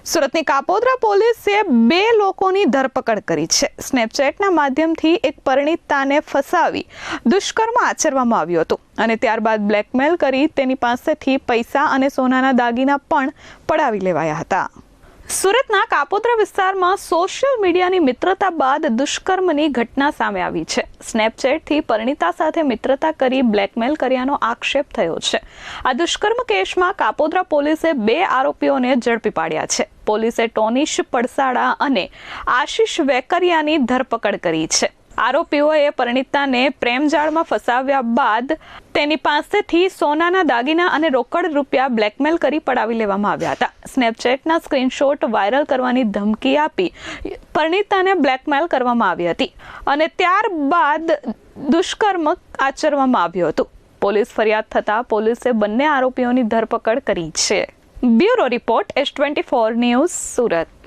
સુરતની કાપોદ્રા પોલીસે 2 લોકોની ધરપકડ કરી છે. સ્નેપચેટના માધ્યમથી એક પરિણીતાને ફસાવી દુષ્કર્મ આચરવામાં આવ્યું હતું અને ત્યારબાદ બ્લેકમેલ કરી તેની પાસેથી પૈસા અને સોનાના દાગીના પણ પડાવી લેવાયા હતા. સુરતના કાપોદ્રા વિસ્તારમાં સોશિયલ મીડિયાની મિત્રતા બાદ દુષ્કર્મની ઘટના સામે આવી છે. સ્નેપચેટથી પરિણીતા સાથે મિત્રતા કરી બ્લેકમેલ કર્યાનો આક્ષેપ થયો છે. આ દુષ્કર્મ કેસમાં કાપોદ્રા પોલીસે 2 આરોપીઓને ઝડપી પાડ્યા છે. પોલીસે ટોનિશ પડસાડા અને આશિષ વેકરિયાની ધરપકડ કરી છે. આરોપીઓએ પરિણીતાને પ્રેમજાળમાં ફસાવ્યા બાદ તેની પાસેથી સોનાના દાગીના અને રોકડ રૂપિયા બ્લેકમેલ કરી પડાવી લેવામાં આવ્યા હતા. સ્નેપચેટના સ્ક્રીનશોટ વાયરલ કરવાની ધમકી આપી પરિણીતાને બ્લેકમેલ કરવામાં આવી હતી અને ત્યારબાદ દુષ્કર્મ આચરવામાં આવ્યું હતું. પોલીસ ફરિયાદ થતાં પોલીસે બંને આરોપીઓની ધરપકડ કરી છે. Bureau report S24 news, Surat.